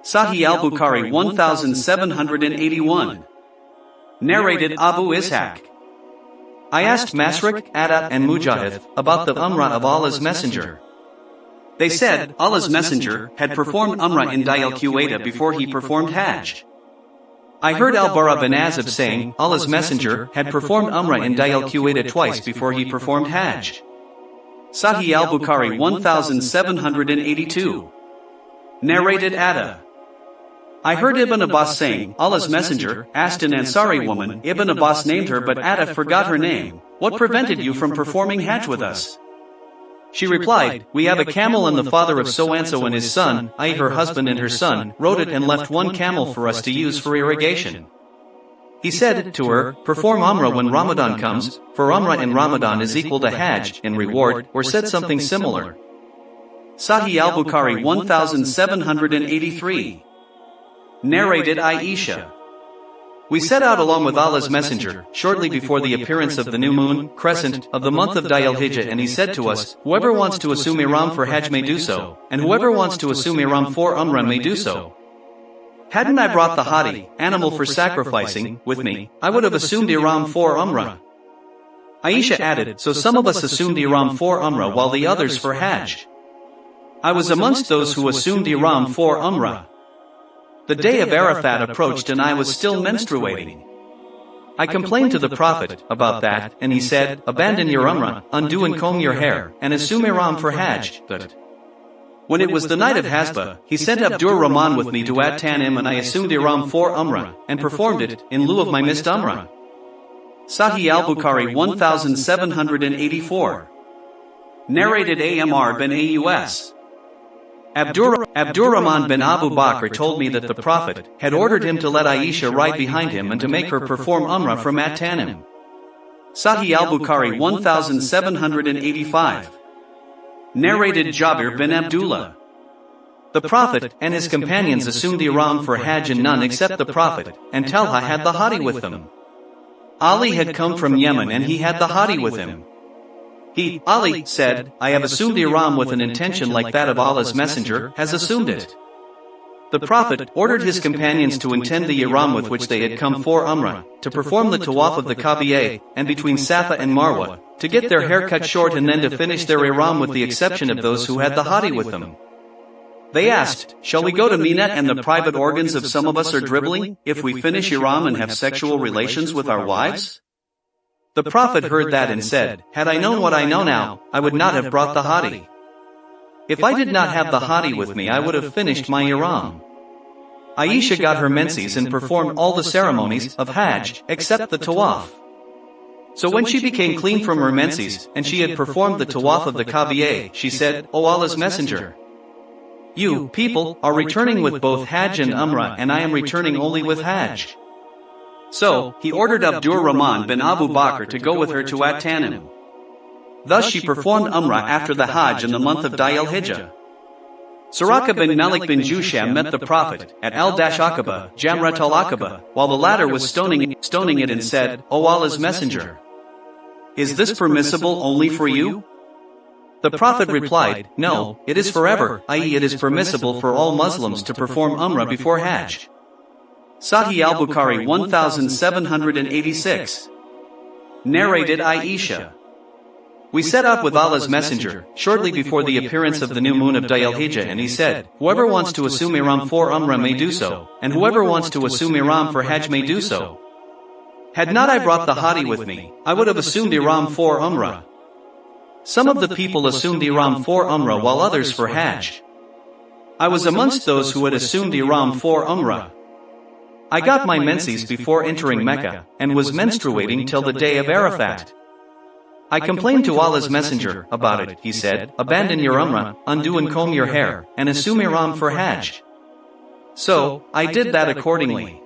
Sahih al-Bukhari 1781. Narrated Abu Ishaq. I asked Masruq, Atta and Mujahid about the Umrah of Allah's Messenger. They said, Allah's Messenger had performed Umrah in Dil Quwayda before he performed Hajj. I heard al-Bara bin Azib saying, Allah's Messenger had performed Umrah in Dil Quwayda twice before he performed Hajj. Sahih al-Bukhari 1782. Narrated Atta. I heard Ibn Abbas saying, Allah's Messenger asked an Ansari woman, Ibn Abbas named her but Atta forgot her name, what prevented you from performing Hajj with us? She replied, we have a camel and the father of so-and-so and his son, i.e. her husband and her son, rode it and left one camel for us to use for irrigation. He said to her, perform Umrah when Ramadan comes, for Umrah in Ramadan is equal to Hajj in reward, or said something similar. Sahih al-Bukhari 1783. Narrated Aisha. We set out along with Allah's Messenger, shortly before the appearance of the new moon, crescent, of the month of Dhul Hijjah, and he said to us, whoever wants to assume Ihram for Hajj may do so, and whoever wants to assume Ihram for Umrah may do so. Hadn't I brought the hadi, animal for sacrificing, with me, I would have assumed Ihram for Umrah. Aisha added, so some of us assumed Ihram for Umrah while the others for Hajj. I was amongst those who assumed Ihram for Umrah. The day of Arafat approached and I was still menstruating. I complained to the Prophet about that, and he said, abandon your Umrah, undo and comb your hair, and assume Ihram for Hajj. When it was the night of Hasba, he sent Abdur Rahman with me to At-Tanim and I assumed Ihram for Umrah, and performed it, in lieu of my missed Umrah. Sahih al-Bukhari 1784. Narrated Amr bin Aus. Abdurrahman bin Abu Bakr told me that the Prophet had ordered him to let Aisha ride behind him and to make her perform Umrah from At-Tanim. Sahih al-Bukhari 1785. Narrated Jabir bin Abdullah. The Prophet and his companions assumed Ihram for Hajj and none except the Prophet, and Talha had the hadi with them. Ali had come from Yemen and he had the hadi with him. Ali, said, I have assumed Ihram with an intention like that of Allah's Messenger has assumed it. The Prophet ordered his companions to intend the Ihram with which they had come for Umrah, to perform the Tawaf of the Kaaba and between Safa and Marwa, to get their hair cut short and then to finish their Ihram with the exception of those who had the hadi with them. They asked, shall we go to Mina and the private organs of some of us are dribbling, if we finish Ihram and have sexual relations with our wives? The Prophet heard that and said, had I known what I know now, I would not have brought the hadi. If I did not have the hadi with me I would have finished my Ihram. Aisha got her menses and performed all the ceremonies of Hajj, except the Tawaf. So when she became clean from her menses, and she had performed the Tawaf of the Kaaba, she said, O Allah's Messenger, you, people, are returning with both Hajj and Umrah and I am returning only with Hajj. So, he ordered Abdur Rahman bin Abu Bakr to go with her to At-Tanim. Thus she performed Umrah after the Hajj in the month of Dhul Hijjah. Suraka bin Malik bin Jusham met the Prophet at Al-Aqaba, Jamrat al-Aqaba, while the latter was stoning it and said, O Allah's Messenger, is this permissible only for you? The Prophet replied, no, it is forever, i.e. it is permissible for all Muslims to perform Umrah before Hajj. Sahih al-Bukhari 1786. Narrated Aisha. We set out with Allah's Messenger, shortly before the appearance of the new moon of Dhul Hijjah, and he said, whoever wants to assume Ihram for Umrah may do so, and whoever wants to assume Ihram for Hajj may do so. Had not I brought the hadi with me, I would have assumed Ihram for Umrah. Some of the people assumed Ihram for Umrah while others for Hajj. I was amongst those who had assumed Ihram for Umrah. I got my menses before entering Mecca, and was menstruating till the day of Arafat. I complained to Allah's Messenger about it, he said, abandon your Umrah, undo and comb your hair, and assume Ihram for Hajj. So, I did that accordingly.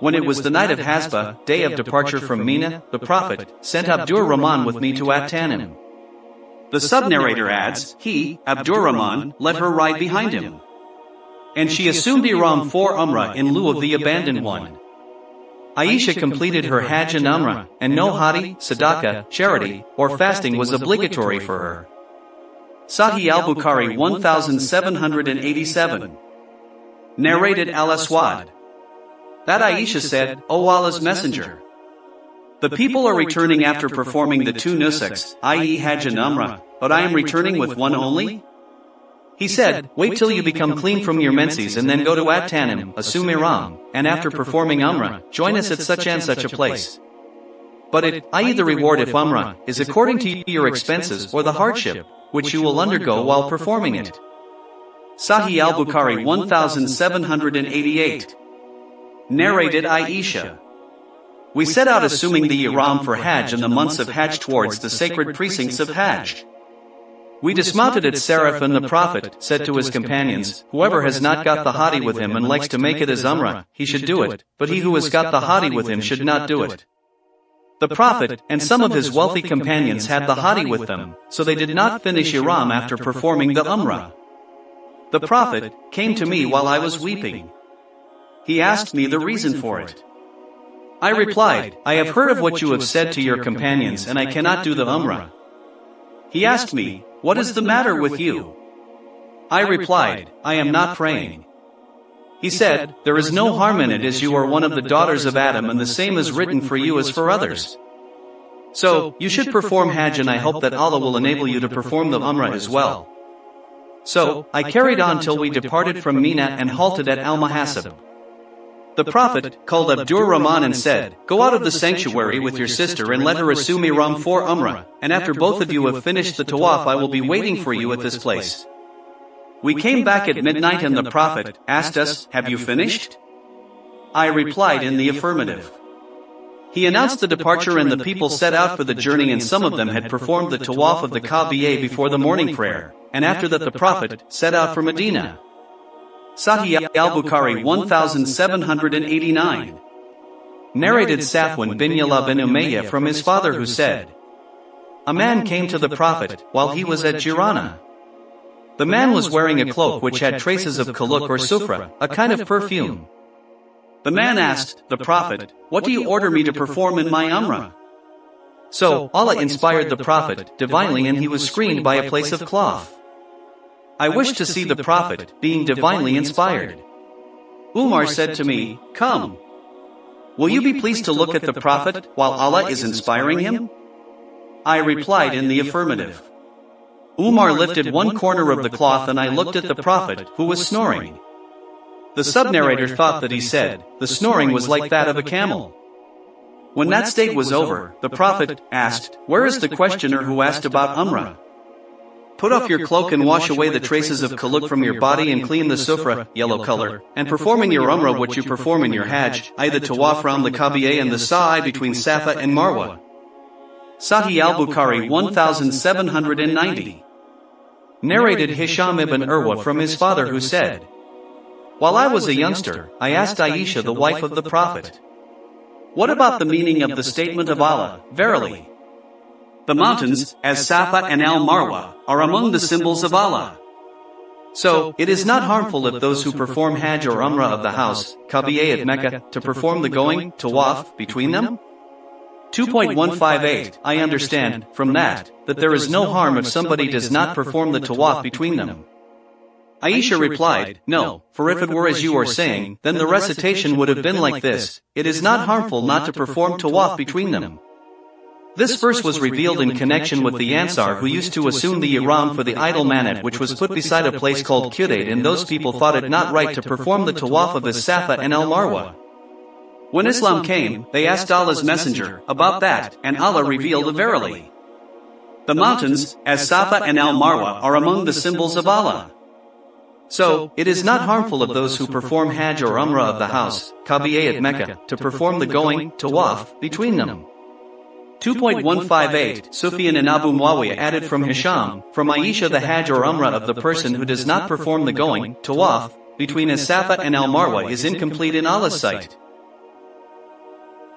When it was the night of Hasba, day of departure from Mina, the Prophet sent Abdur Rahman with me to At-Tanim. The sub-narrator adds, he, Abdur Rahman, let her ride behind him. And she assumed Ihram for Umrah in lieu of the abandoned one. Aisha completed her Hajj and Umrah, and no hadi, sadaqah, charity, or fasting was obligatory for her. Sahih al-Bukhari 1787. Narrated Al-Aswad. That Aisha said, O Allah's Messenger, the people are returning after performing the two nusuks, i.e. Hajj and Umrah, but I am returning with one only? He said, wait till you become clean from your menses and then go to At-Tanim, assume Ihram, and after performing Umrah, join us at such and such a place. But it, i.e. the reward if Umrah, is according to your expenses or the hardship, which you will undergo while performing it. Sahih al-Bukhari 1788. Narrated Aisha. We set out assuming the Ihram for Hajj in the months of Hajj towards the sacred precincts of Hajj. We dismounted at Sarif and the Prophet said to his companions, whoever has not got the hadi with him and likes to make it as Umrah, he should do it, but he who has got the hadi with him should not do it. The Prophet and some of his wealthy companions had the hadi with them, so they did not finish Ihram after performing the Umrah. The Prophet came to me while I was weeping. He asked me the reason for it. I replied, I have heard of what you have said to your companions and I cannot do the Umrah. He asked me, what is the matter with you? I replied, I am not praying. He said, there is no harm in it as you are one of the daughters of Adam and the same is written for you as for others. So, you should perform Hajj and I hope that Allah will enable you to perform the Umrah as well. So, I carried on till we departed from Mina and halted at Al-Muhasab. The Prophet called Abdur Rahman and said, go out of the sanctuary with your sister and let her assume Ihram for Umrah, and after both of you have finished the Tawaf I will be waiting for you at this place. We came back at midnight and the Prophet asked us, have you finished? I replied in the affirmative. He announced the departure and the people set out for the journey and some of them had performed the Tawaf of the Kaaba before the morning prayer, and after that the Prophet set out for Medina. Sahih al-Bukhari 1789. Narrated Safwan bin Yala bin Umayyah from his father who said, a man came to the Prophet while he was at Jirana. The man was wearing a cloak which had traces of kaluk or sufra, a kind of perfume. The man asked the Prophet, what do you order me to perform in my Umrah? So, Allah inspired the Prophet divinely and he was screened by a place of cloth. I wished to see the Prophet being divinely inspired. Umar said to me, come. Will you be pleased to look at the Prophet while Allah is inspiring him? I replied in the affirmative. Umar lifted one corner of the cloth and I looked at the Prophet who was snoring. The sub-narrator thought that he said, the snoring was like that of a camel. When that state was over, the Prophet asked, where is the questioner who asked about Umrah? Put off your cloak and wash away the traces of kaluk from your body and clean the sufra, yellow color, and perform in your Umrah what you perform in your Hajj, i.e. the Tawaf round the Kaaba and the Sa'i between Safa and Marwa. Sahih al-Bukhari 1790. Narrated Hisham ibn Urwa from his father who said, while I was a youngster, I asked Aisha the wife of the Prophet, what about the meaning of the statement of Allah, verily? The mountains, as Safa and Al-Marwa, are among the symbols of Allah. So, it is not harmful if those who perform Hajj or Umrah of the house, Kaaba at Mecca, to perform the going, Tawaf, between them? 2.158 I understand, from that there is no harm if somebody does not perform the Tawaf between them. Aisha replied, no, for if it were as you are saying, then the recitation would have been like this, it is not harmful not to perform Tawaf between them. This verse was revealed in connection with the Ansar who used to assume the Ihram for the idol Manat which was put beside a place called Qudayt and those people thought it not right to perform the Tawaf of as Safa and Al-Marwa. When Islam came, they asked Allah's Messenger about that and Allah revealed the verily. The mountains, as Safa and Al-Marwa are among the symbols of Allah. So, it is not harmful of those who perform Hajj or Umrah of the house, Kaaba at Mecca, to perform the going, Tawaf, between them. 2.158 Sufyan and Abu Muawiyah added from Hisham, from Aisha the Hajj or Umrah of the person who does not perform the going, Tawaf, between as Safa and Al-Marwa is incomplete in Allah's sight.